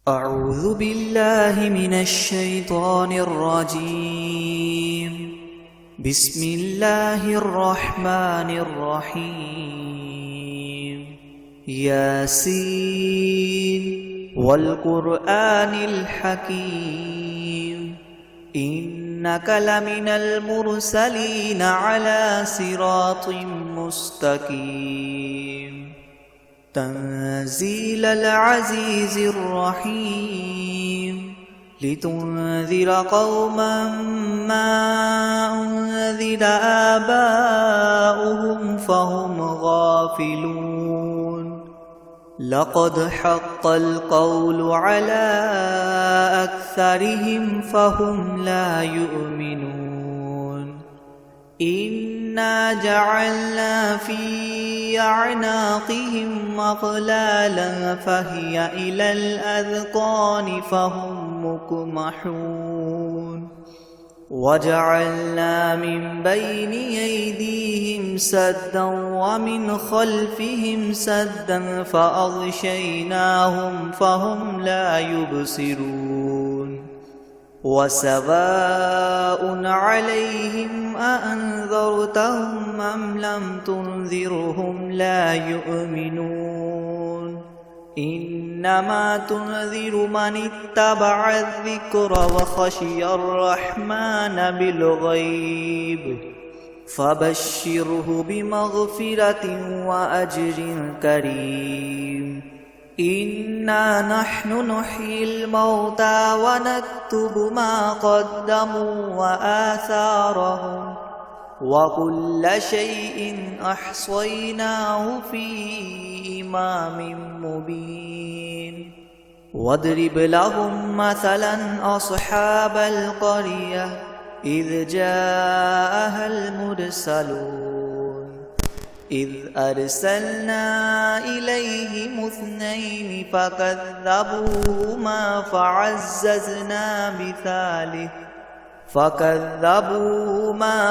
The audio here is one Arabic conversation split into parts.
أعوذ بالله من الشيطان الرجيم. بسم الله الرحمن الرحيم. ياسين والقرآن الحكيم إنك لمن المرسلين على صراط مستقيم تنزيل العزيز الرحيم لتنذر قوما ما أنذر آباؤهم فهم غافلون لقد حق القول على أكثرهم فهم لا يؤمنون إنا جعلنا في أعناقهم أغلالا فهي إلى الأذقان فهم مقمحون وجعلنا من بين أيديهم سدا ومن خلفهم سدا فأغشيناهم فهم لا يبصرون وسواء عليهم أأنذرتهم أم لم تنذرهم لا يؤمنون إنما تنذر من اتبع الذكر وخشي الرحمن بالغيب فبشره بمغفرة وأجر كريم إنا نحن نحيي الموتى ونكتب ما قدموا وآثارهم وكل شيء أحصيناه في إمام مبين واضرب لهم مثلا أصحاب القرية إذ جاءها المرسلون إذ أرسلنا إليهم اثنين فكذبوهما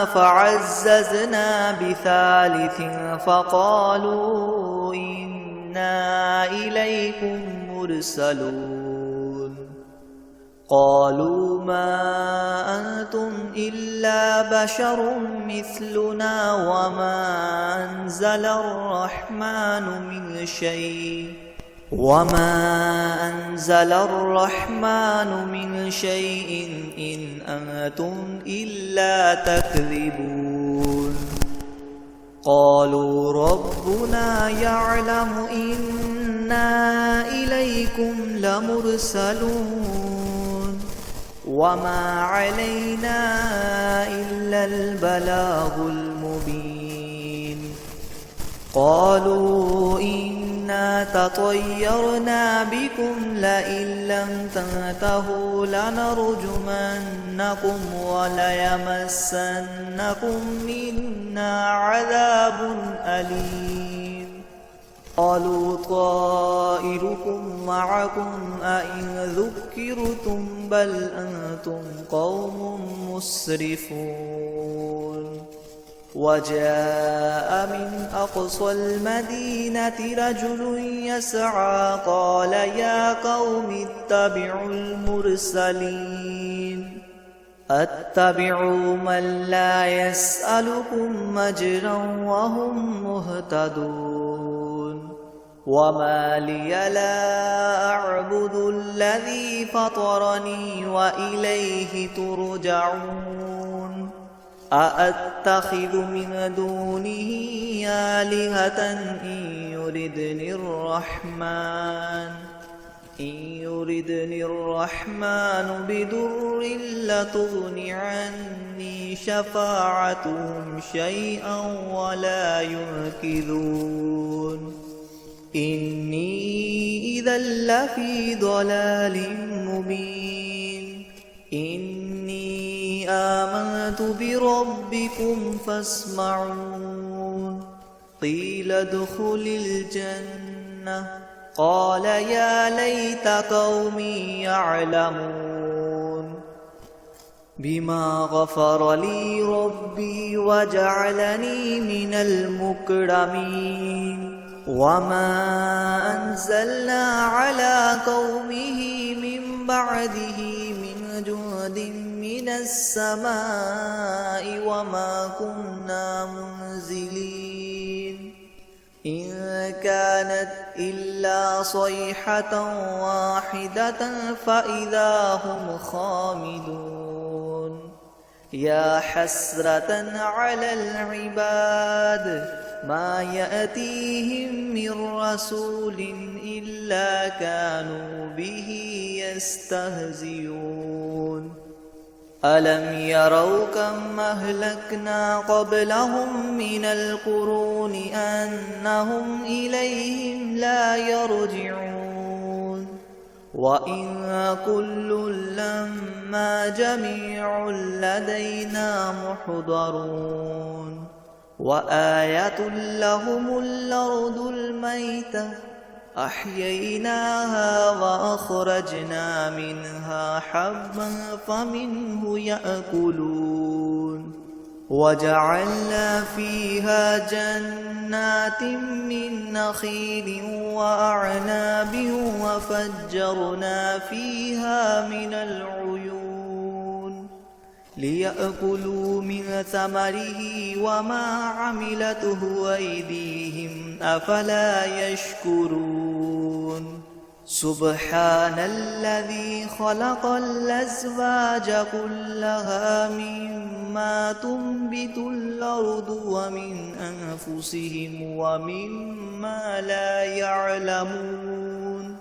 فعززنا بثالث فقالوا إنا إليكم مرسلون قالوا ما أنتم إلا بشر مثلنا وما أنزل الرحمن من شيء إن أنتم إلا تكذبون قالوا ربنا يعلم إنا إليكم لمرسلون وما علينا إلا البلاغ المبين قالوا إنا تطيرنا بكم لئن لم تنتهوا لنرجمنكم وليمسنكم منا عذاب أليم قالوا طائركم معكم أئن ذكرتم بل أنتم قوم مسرفون وجاء من أقصى المدينة رجل يسعى قال يا قوم اتبعوا المرسلين اتبعوا من لا يسألكم أجرا وهم مهتدون وما لي لا أعبد الذي فطرني وإليه ترجعون أأتخذ من دونه آلهة إن يردني الرحمن بضر لتغن عني شفاعتهم شيئا ولا ينقذون إني إذا لفي ضلال مبين إني آمنت بربكم فاسمعون قيل ادخل الجنة قال يا ليت قومي يعلمون بما غفر لي ربي وجعلني من المكرمين وما أنزلنا على قومه من بعده من جند من السماء وما كنا منزلين إن كانت إلا صيحة واحدة فإذا هم خامدون يا حسرة على العباد ما يأتيهم من رسول إلا كانوا به يستهزئون ألم يروا كم أهلكنا قبلهم من القرون أنهم إليهم لا يرجعون وإن كل لما جميع لدينا محضرون وآية لهم الأرض الميتة أحييناها وأخرجنا منها حبا فمنه يأكلون وجعلنا فيها جنات من نخيل وأعناب وفجرنا فيها من العيون ليأكلوا من ثمره وما عملته أيديهم أفلا يشكرون سبحان الذي خلق الأزواج كلها مما تنبت الأرض ومن أنفسهم ومما لا يعلمون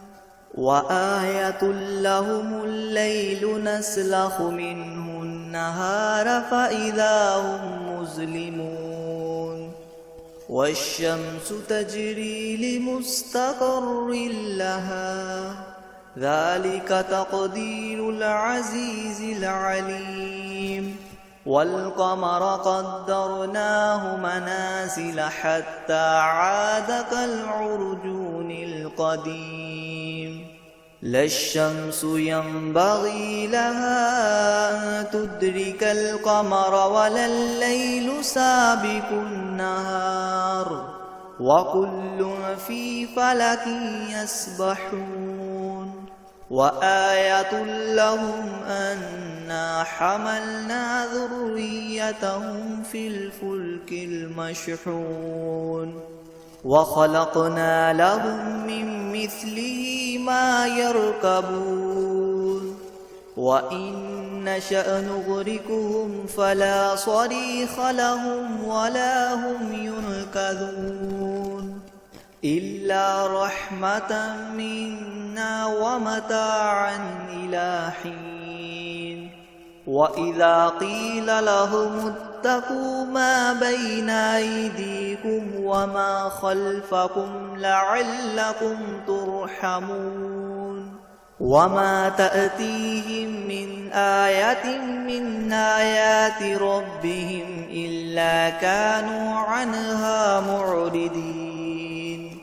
وآية لهم الليل نسلخ منه النهار فإذا هم مظلمون والشمس تجري لمستقر لها ذلك تقدير العزيز العليم والقمر قدرناه منازل حتى عاد كالعرجون القديم لا الشمس ينبغي لها أن تدرك القمر ولا الليل سابق النهار وكل في فلك يسبحون وآية لهم أنا حملنا ذريتهم في الفلك المشحون وخلقنا لهم من مثله ما يركبون وإن نشأ نغرقهم فلا صريخ لهم ولا هم ينقذون إلا رحمة منا ومتاعا إلى حين وإذا قيل لهم اتقوا ما بين أيديكم وما خلفكم لعلكم ترحمون وما تأتيهم من آية من آيات ربهم إلا كانوا عنها معرضين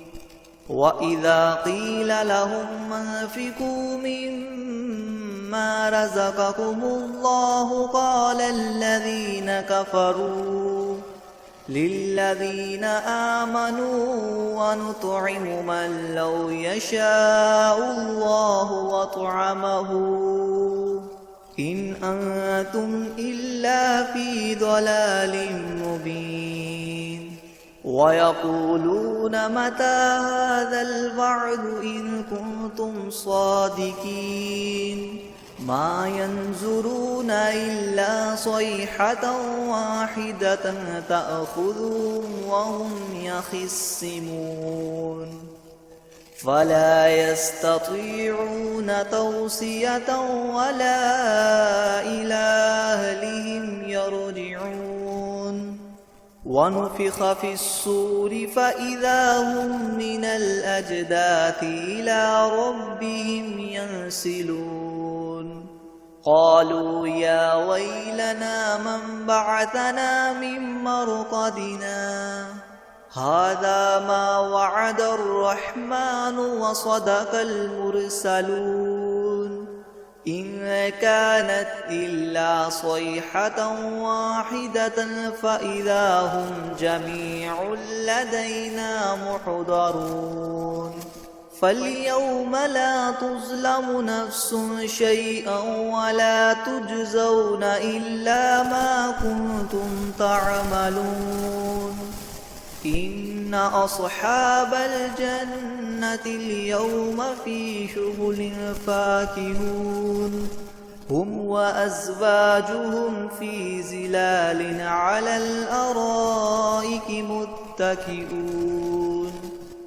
وإذا قيل لهم أنفقوا مما رزقكم الله قال الذين كفروا للذين آمنوا ونطعم من لو يشاء الله وطعمه إن أنتم إلا في ضلال مبين ويقولون متى هذا الوعد إن كنتم صادقين ما ينظرون إلا صيحة واحدة تأخذهم وهم يخصمون فلا يستطيعون توصية ولا إلى أهلهم يرجعون ونفخ في الصور فإذا هم من الأجداث إلى ربهم ينسلون قالوا يا ويلنا من بعثنا من مرقدنا هذا ما وعد الرحمن وصدق المرسلون إن كانت إلا صيحة واحدة فإذا هم جميع لدينا محضرون فاليوم لا تظلم نفس شيئا ولا تجزون إلا ما كنتم تعملون إن أصحاب الجنة اليوم في شغل فاكهون هم وأزواجهم في ظلال على الأرائك متكئون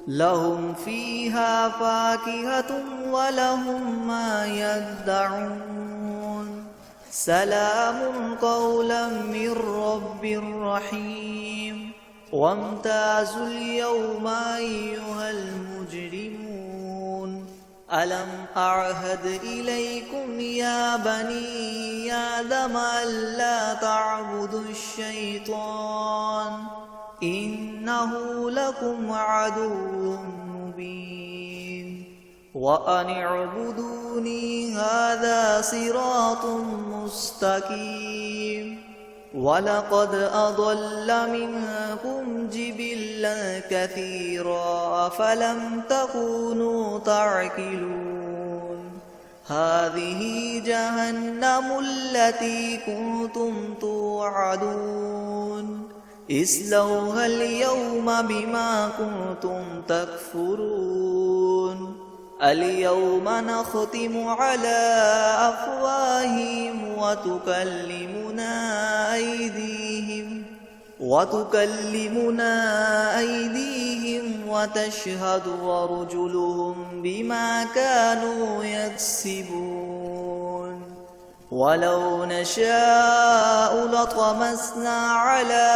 لهم فيها فاكهة ولهم ما يدعون سلام قولا من رب رحيم وامتازوا اليوم أيها المجرمون ألم أعهد إليكم يا بني آدم ألا تعبدوا الشيطان إنه لكم عدو مبين وأن اعبدوني هذا صراط مستقيم ولقد أضل منكم جبلا كثيرا فلم تكونوا تعقلون هذه جهنم التي كنتم توعدون اصلوها اليوم بما كنتم تكفرون اليوم نختم على أفواههم وتكلمنا أيديهم وتشهد أرجلهم بما كانوا يكسبون ولو نشاء لطمسنا على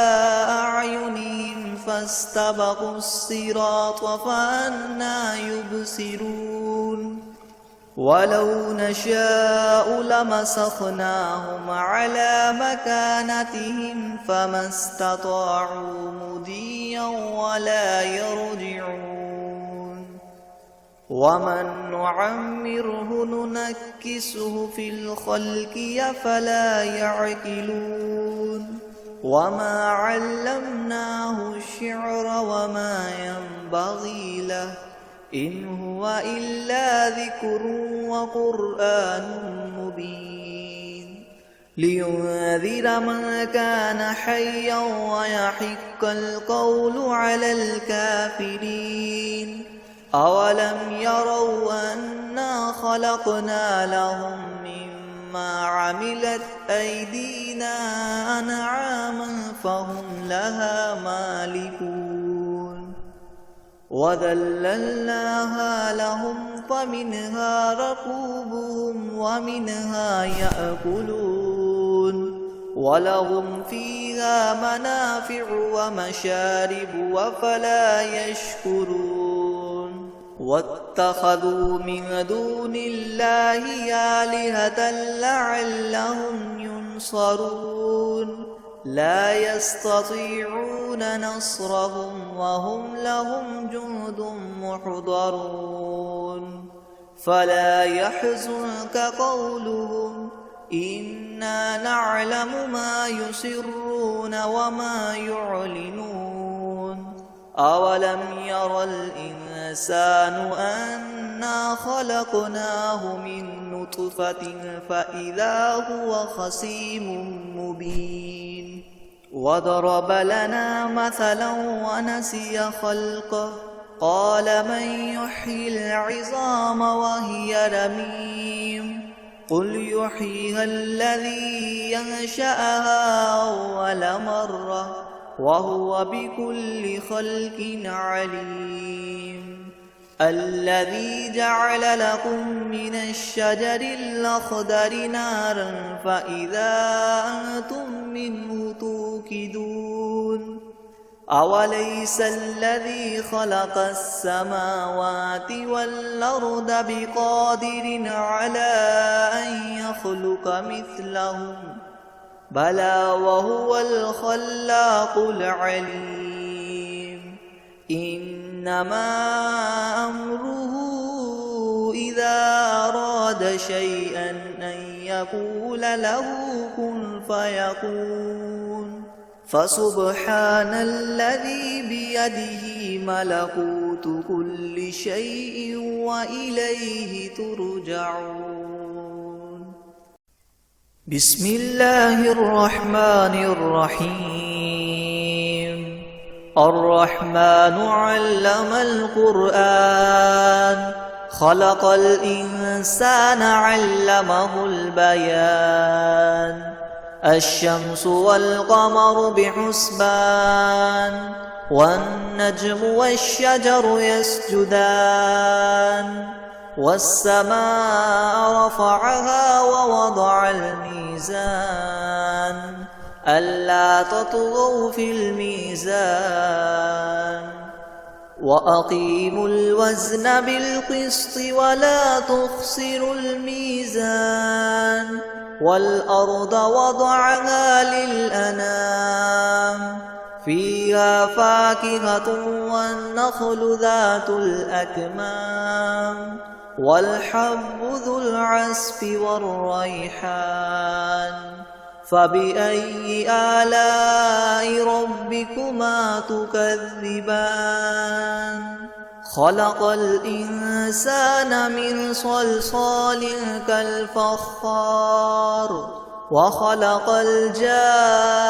أعينهم فاستبقوا الصراط فأنى يبصرون ولو نشاء لمسخناهم على مكانتهم فما استطاعوا مضيا ولا يرجعون ومن نعمره ننكسه في الخلق أفلا يعقلون وما علمناه الشعر وما ينبغي له إن هو إلا ذكر وقرآن مبين لينذر من كان حيا ويحق القول على الكافرين أولم يروا أنا خلقنا لهم مما عملت أيدينا أنعاما فهم لها مالكون وذللناها لهم فمنها ركوبهم ومنها يأكلون ولهم فيها منافع ومشارب وفلا يشكرون واتخذوا من دون الله آلهة لعلهم ينصرون لا يستطيعون نصرهم وهم لهم جند محضرون فلا يحزنك قولهم إنا نعلم ما يسرون وما يعلنون أولم ير الإنسان أنا خلقناه من نطفة فإذا هو خصيم مبين وضرب لنا مثلا ونسي خلقه قال من يحيي العظام وهي رميم قل يحييها الذي ينشأها أول مرة وهو بكل خلق عليم الذي جعل لكم من الشجر الأخضر نارا فإذا أنتم منه توقدون أوليس الذي خلق السماوات والأرض بقادر على أن يخلق مثلهم بلى وهو الخلاق العليم إنما أمره إذا أراد أراد شيئا أن يقول له كن فيكون فسبحان الذي بيده ملكوت كل شيء وإليه ترجعون. بسم الله الرحمن الرحيم. الرحمن علم القرآن خلق الإنسان علمه البيان الشمس والقمر بحسبان والنجم والشجر يسجدان والسماء رفعها ووضع الميزان ألا تطغوا في الميزان وأقيموا الوزن بالقسط ولا تخسروا الميزان والأرض وضعها للأنام فيها فاكهة والنخل ذات الأكمام والحب ذو العصف والريحان فبأي آلاء ربكما تكذبان خلق الإنسان من صلصال كالفخار وخلق الجان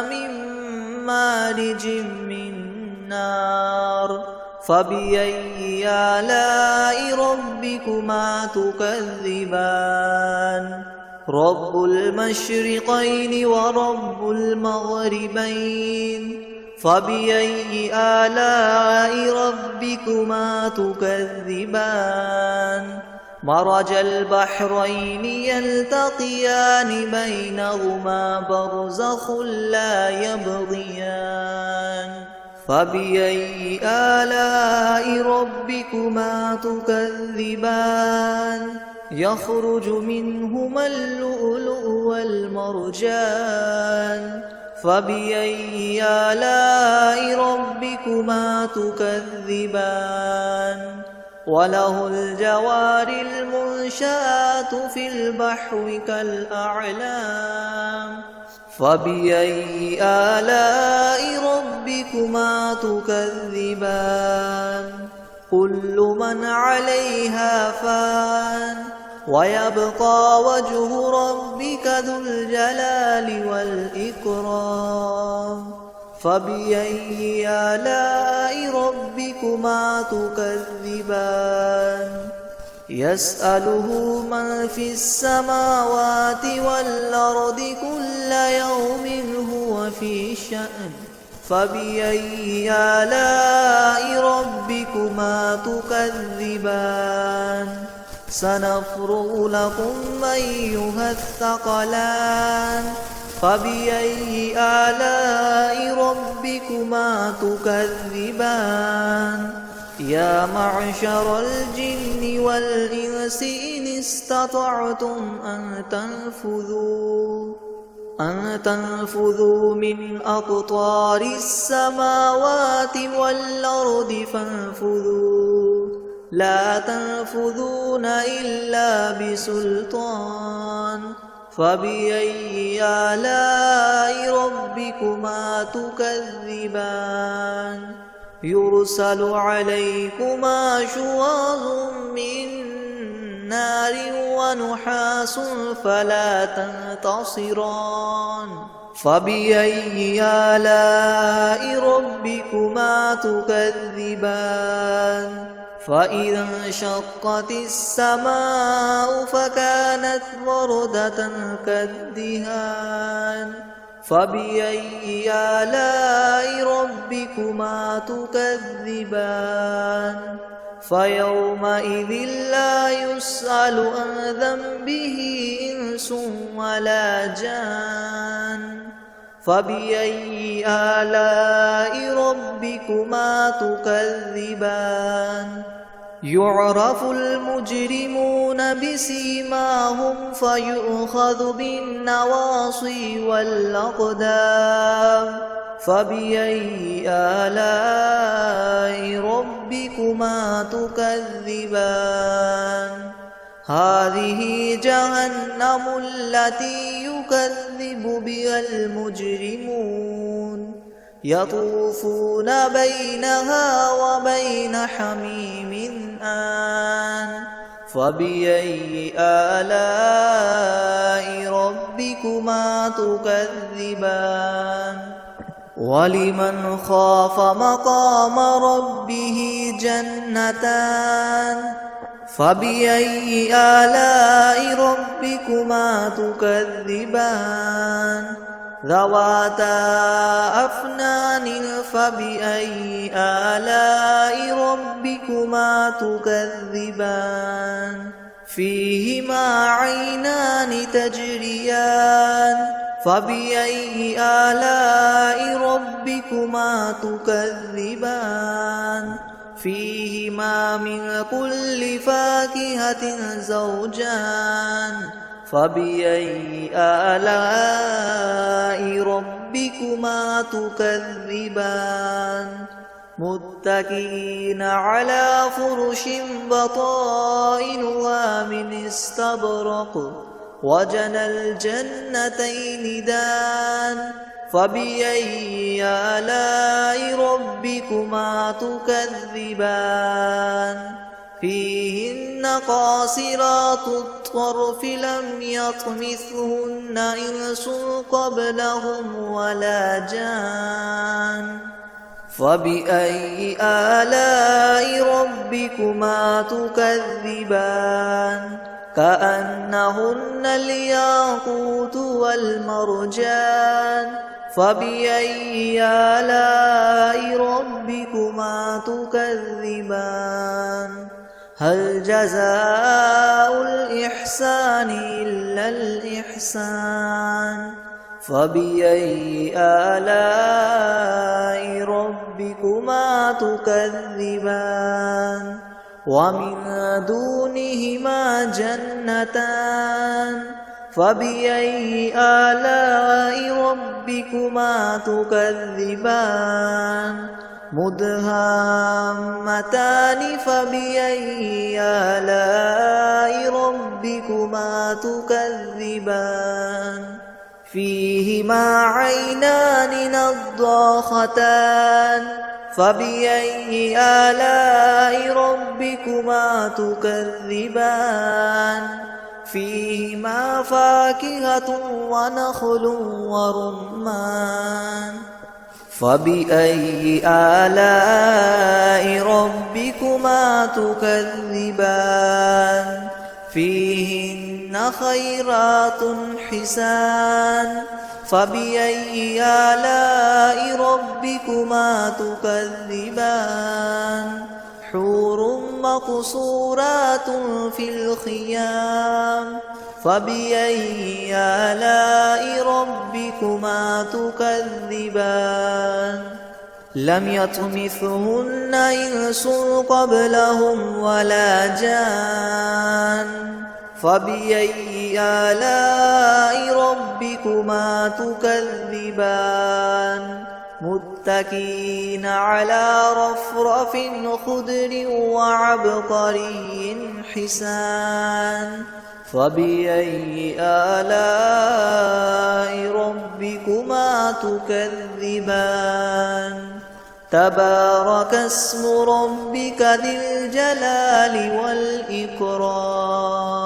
من مارج من نار فبأي آلاء ربكما تكذبان رب المشرقين ورب المغربين فبأي آلاء ربكما تكذبان مرج البحرين يلتقيان بينهما برزخ لا يبغيان فبأي آلاء ربكما تكذبان يخرج منهما اللؤلؤ والمرجان فبأي آلاء ربكما تكذبان وله الجوار المنشآت في البحر كالأعلام فبأي آلاء ربكما تكذبان كل من عليها فان ويبقى وجه ربك ذو الجلال والإكرام فبأي آلاء ربكما تكذبان يسأله من في السماوات والأرض كل يوم هو في شأن فبأي آلاء ربكما تكذبان سنفرغ لكم أيها الثقلان فبأي آلاء ربكما تكذبان يا معشر الجن والإنس إن استطعتم أن تنفذوا من أقطار السماوات والأرض فانفذوا لا تنفذون إلا بسلطان فبأي آلاء ربكما تكذبان يرسل عليكما شواظ من نار ونحاس فلا تنتصران فبأي آلاء ربكما تكذبان فإذا انشقت السماء فكانت وردة كالدهان فبأي آلاء ربكما تكذبان فيومئذ لا يسأل عن ذنبه إنس ولا جان فبأي آلاء ربكما تكذبان يعرف المجرمون بسيماهم فيؤخذ بالنواصي والأقدام فبأي آلاء ربكما تكذبان هذه جهنم التي يكذب بها المجرمون يطوفون بينها وبين حميم آن فبأي آلاء ربكما تكذبان ولمن خاف مقام ربه جنتان فبأي آلاء ربكما تكذبان ذواتا أفنان فبأي آلاء ربكما تكذبان فيهما عينان تجريان فبأي آلاء ربكما تكذبان فيهما من كل فاكهة زوجان فبأي آلاء ربكما تكذبان متكئين على فرش بطائنها من استبرق وجنى الجنتين دان فبأي آلاء ربكما تكذبان فيهن قاصرات الطرف لم يطمثهن إنس قبلهم ولا جان فبأي آلاء ربكما تكذبان كأنهن الياقوت والمرجان فبأي آلاء ربكما تكذبان هل جزاء الإحسان إلا الإحسان فبأي آلاء ربكما تكذبان ومن دونهما جنتان فبأي آلاء ربكما تكذبان مدهامتان فبأي آلاء ربكما تكذبان فيهما عينان نضاختان فبأي آلاء ربكما تكذبان فيهما فاكهة ونخل ورمان فبأي آلاء ربكما تكذبان فيهن خيرات حسان فبأي آلاء ربكما تكذبان حور مقصورات في الخيام فبأي آلاء ربكما تكذبان لم يطمثهن إنس قبلهم ولا جان فبأي آلاء ربكما تكذبان متكئين على رفرف خضر وعبقري حسان فبأي آلاء ربكما تكذبان تبارك اسم ربك ذي الجلال والإكرام